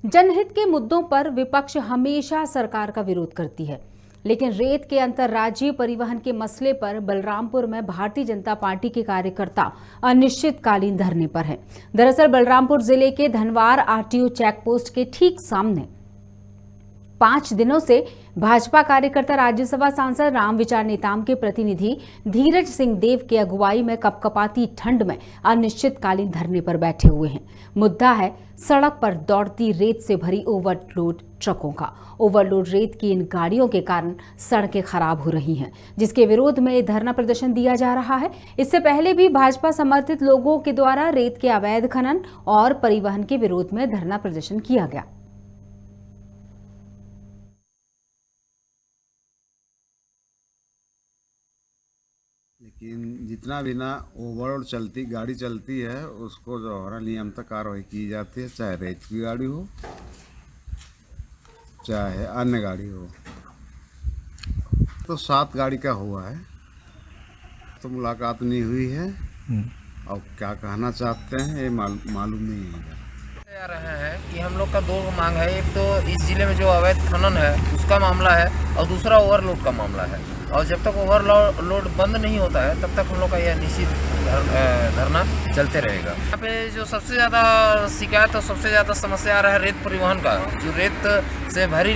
जनहित के मुद्दों पर विपक्ष हमेशा सरकार का विरोध करती है, लेकिन रेत के अंतर्राज्यीय परिवहन के मसले पर बलरामपुर में भारतीय जनता पार्टी के कार्यकर्ता अनिश्चितकालीन धरने पर हैं। दरअसल बलरामपुर जिले के धनवार आरटीओ चेक पोस्ट के ठीक सामने 5 दिनों से भाजपा कार्यकर्ता राज्यसभा सांसद रामविचार नेताम के प्रतिनिधि धीरज सिंह देव की अगुवाई में कपकपाती ठंड में अनिश्चितकालीन धरने पर बैठे हुए हैं। मुद्दा है सड़क पर दौड़ती रेत से भरी ओवरलोड ट्रकों का। ओवरलोड रेत की इन गाड़ियों के कारण सड़कें खराब हो रही हैं, जिसके विरोध में धरना प्रदर्शन दिया जा रहा है। इससे पहले भी भाजपा समर्थित लोगों के द्वारा रेत के अवैध खनन और परिवहन के विरोध में धरना प्रदर्शन किया गया। लेकिन जितना भी ना ओवरलोड चलती गाड़ी चलती है उसको जो है नियमतः कार्रवाई की जाती है, चाहे रेत की गाड़ी हो चाहे अन्य गाड़ी हो। तो 7 गाड़ी का हुआ है, तो मुलाकात नहीं हुई है और क्या कहना चाहते हैं ये मालूम नहीं है। आ रहे हैं कि हम लोग का 2 मांग है। एक तो इस जिले में जो अवैध खनन है उसका मामला है और दूसरा ओवरलोड का मामला है। और जब तक ओवरलोड बंद नहीं होता है तब तक हम लोग का यह निश्चित धरना चलते रहेगा। यहाँ पे जो सबसे ज़्यादा शिकायत और सबसे ज़्यादा समस्या आ रहा है रेत परिवहन का। जो रेत से भरी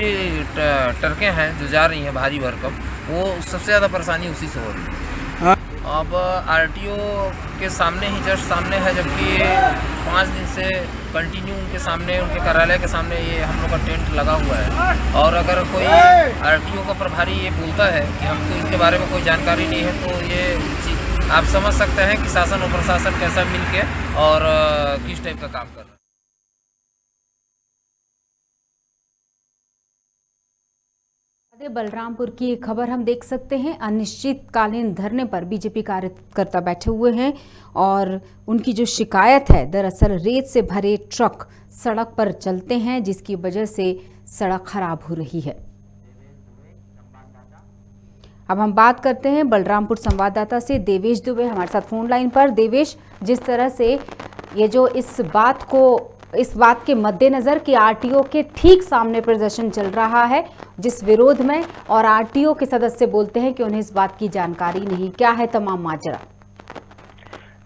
ट्रकें हैं जो जा रही हैं भारी भरकम, वो सबसे ज़्यादा परेशानी उसी से हो रही है। अब आरटीओ के सामने ही जस्ट सामने है, जबकि 5 दिन से कंटिन्यू उनके सामने, उनके कार्यालय के सामने ये हम लोग का टेंट लगा हुआ है। और अगर कोई आरटीओ का प्रभारी ये बोलता है कि हमको इसके बारे में कोई जानकारी नहीं है, तो ये आप समझ सकते हैं कि शासन और प्रशासन कैसा मिलके और किस टाइप का काम कर रहा है। बलरामपुर की एक खबर हम देख सकते हैं। अनिश्चितकालीन धरने पर बीजेपी कार्यकर्ता बैठे हुए हैं और उनकी जो शिकायत है, दरअसल रेत से भरे ट्रक सड़क पर चलते हैं, जिसकी वजह से सड़क खराब हो रही है। अब हम बात करते हैं बलरामपुर संवाददाता से देवेश दुबे हमारे साथ फोन लाइन पर। देवेश, जिस तरह से ये जो इस बात के मद्देनजर कि आरटीओ के ठीक सामने प्रदर्शन चल रहा है जिस विरोध में, और आरटीओ के सदस्य बोलते हैं कि उन्हें इस बात की जानकारी नहीं, क्या है तमाम माजरा?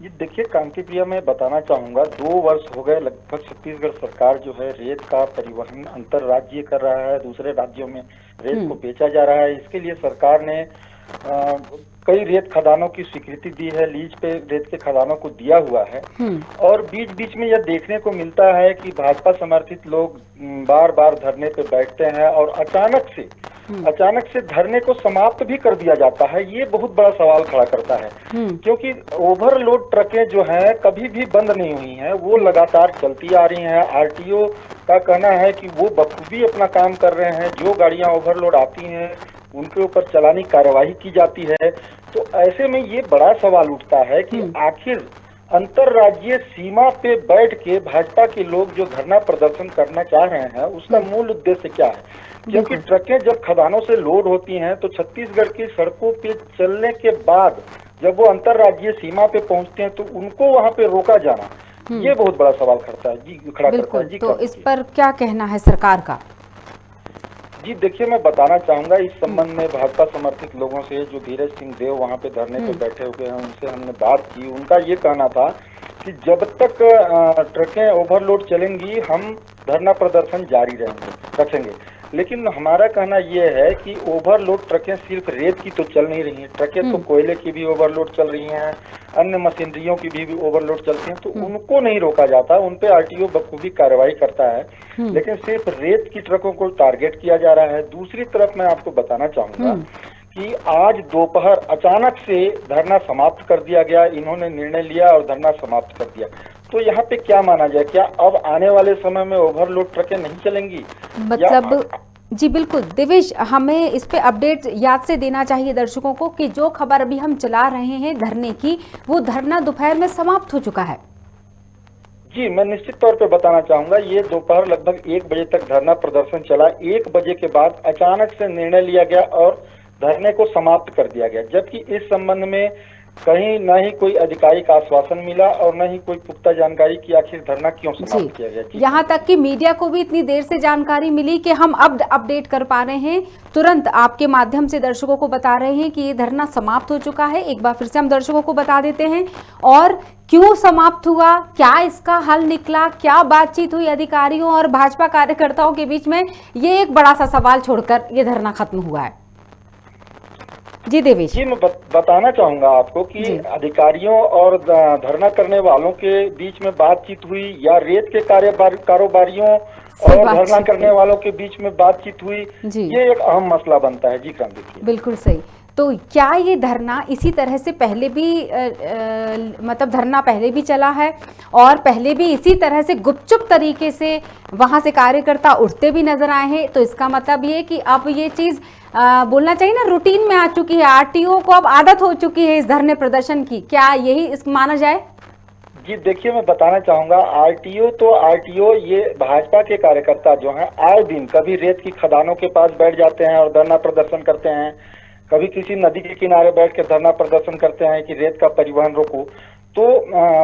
जी देखिए कांति प्रिया, मैं बताना चाहूँगा 2 वर्ष हो गए लगभग छत्तीसगढ़ सरकार जो है रेत का परिवहन अंतर राज्य कर रहा है, दूसरे राज्यों में रेत को बेचा जा रहा है। इसके लिए सरकार ने कई रेत खदानों की स्वीकृति दी है, लीज पे रेत के खदानों को दिया हुआ है। और बीच बीच में यह देखने को मिलता है कि भाजपा समर्थित लोग बार बार धरने पे बैठते हैं और अचानक से धरने को समाप्त भी कर दिया जाता है। ये बहुत बड़ा सवाल खड़ा करता है, क्योंकि ओवरलोड ट्रकें जो हैं कभी भी बंद नहीं हुई हैं, वो लगातार चलती आ रही हैं। आरटीओ का कहना है कि वो बखूबी अपना काम कर रहे हैं। जो गाड़ियां ओवरलोड आती हैं उनके ऊपर चलानी कार्यवाही की जाती है। तो ऐसे में ये बड़ा सवाल उठता है कि आखिर अंतर्राज्यीय सीमा पे बैठ के भाजपा के लोग जो धरना प्रदर्शन करना चाह रहे हैं उसका मूल उद्देश्य क्या है? क्योंकि ट्रकें जब खदानों से लोड होती हैं तो छत्तीसगढ़ की सड़कों पे चलने के बाद जब वो अंतर्राज्यीय सीमा पे पहुंचते हैं तो उनको वहां पे रोका जाना, ये बहुत बड़ा सवाल खड़ा करता है। जी, तो इस पर क्या कहना है सरकार का? जी देखिए, मैं बताना चाहूंगा इस संबंध में भाजपा समर्थित लोगों से, जो धीरज सिंह देव वहां पे धरने पे बैठे हुए हैं, उनसे हमने बात की। उनका ये कहना था कि जब तक ट्रकें ओवरलोड चलेंगी हम धरना प्रदर्शन जारी रखेंगे। लेकिन हमारा कहना यह है कि ओवरलोड ट्रकें सिर्फ रेत की तो चल नहीं रही हैं, ट्रकें तो कोयले की भी ओवरलोड चल रही हैं, अन्य मशीनरियों की भी ओवरलोड चलती हैं, तो उनको नहीं रोका जाता। उन पे आरटीओ बखूबी कार्रवाई करता है, लेकिन सिर्फ रेत की ट्रकों को टारगेट किया जा रहा है। दूसरी तरफ मैं आपको बताना चाहूंगा कि आज दोपहर अचानक से धरना समाप्त कर दिया गया। इन्होंने निर्णय लिया और धरना समाप्त कर दिया। तो यहाँ पे क्या माना जाए, क्या अब आने वाले समय में ओवरलोड ट्रकें नहीं चलेंगी? मतलब जी बिल्कुल देवेश, हमें इस पे अपडेट याद से देना चाहिए दर्शकों को कि जो खबर अभी हम चला रहे हैं धरने की, वो धरना दोपहर में समाप्त हो चुका है। जी, मैं निश्चित तौर पे बताना चाहूंगा, ये दोपहर लगभग 1 बजे तक धरना प्रदर्शन चला। 1 बजे के बाद अचानक से निर्णय लिया गया और धरने को समाप्त कर दिया गया। जबकि इस संबंध में कहीं न ही कोई आधिकारिक आश्वासन मिला और न ही कोई पुख्ता जानकारी कि आखिर धरना क्यों समाप्त किया गया। जी, यहाँ तक कि मीडिया को भी इतनी देर से जानकारी मिली कि हम अब अपडेट कर पा रहे हैं, तुरंत आपके माध्यम से दर्शकों को बता रहे हैं कि ये धरना समाप्त हो चुका है। एक बार फिर से हम दर्शकों को बता देते हैं और क्यों समाप्त हुआ, क्या इसका हल निकला, क्या बातचीत हुई अधिकारियों और भाजपा कार्यकर्ताओं के बीच में, ये एक बड़ा सा सवाल छोड़कर ये धरना खत्म हुआ है। जी देवेश जी, मैं बताना चाहूंगा आपको कि अधिकारियों और धरना करने वालों के बीच में बातचीत हुई या रेत के कारोबारियों और धरना करने वालों के बीच में बातचीत हुई, ये एक अहम मसला बनता है। जी क्रांति, बिल्कुल सही। तो क्या ये धरना इसी तरह से पहले भी मतलब धरना पहले भी चला है और पहले भी इसी तरह से गुपचुप तरीके से वहां से कार्यकर्ता उठते भी नजर आए हैं? तो इसका मतलब ये कि अब ये चीज बोलना चाहिए ना रूटीन में आ चुकी है, आरटीओ को अब आदत हो चुकी है इस धरने प्रदर्शन की, क्या यही इस माना जाए? जी देखिए, मैं बताना चाहूंगा आरटीओ ये भाजपा के कार्यकर्ता जो हैं आए दिन कभी रेत की खदानों के पास बैठ जाते हैं और धरना प्रदर्शन करते हैं, कभी किसी नदी के किनारे बैठ के धरना प्रदर्शन करते हैं कि रेत का परिवहन रोको। तो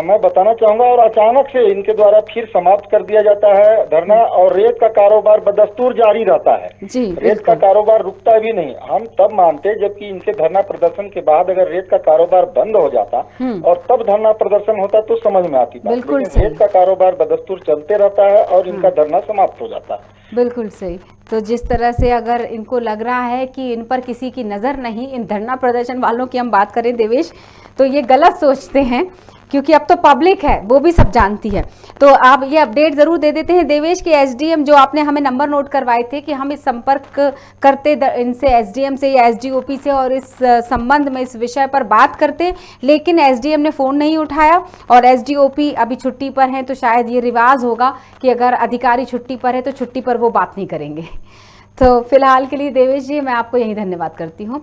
मैं बताना चाहूंगा और अचानक से इनके द्वारा फिर समाप्त कर दिया जाता है धरना और रेत का कारोबार बदस्तूर जारी रहता है। रेत का कारोबार रुकता भी नहीं। हम तब मानते जबकि इनके धरना प्रदर्शन के बाद अगर रेत का कारोबार बंद हो जाता और तब धरना प्रदर्शन होता तो समझ में आती बात, लेकिन रेत का कारोबार बदस्तूर चलते रहता है और इनका धरना समाप्त हो जाता है। बिल्कुल सही। तो जिस तरह से अगर इनको लग रहा है कि इन पर किसी की नज़र नहीं, इन धरना प्रदर्शन वालों की हम बात करें देवेश, तो ये गलत सोचते हैं क्योंकि अब तो पब्लिक है, वो भी सब जानती है। तो आप ये अपडेट ज़रूर दे देते हैं देवेश कि एसडीएम जो आपने हमें नंबर नोट करवाए थे कि हम इस संपर्क करते इनसे एसडीएम से या एसडीओपी से और इस संबंध में इस विषय पर बात करते, लेकिन एसडीएम ने फ़ोन नहीं उठाया और एसडीओपी अभी छुट्टी पर हैं। तो शायद ये रिवाज होगा कि अगर अधिकारी छुट्टी पर है तो छुट्टी पर वो बात नहीं करेंगे। तो फिलहाल के लिए देवेश जी मैं आपको यही धन्यवाद करती हूँ।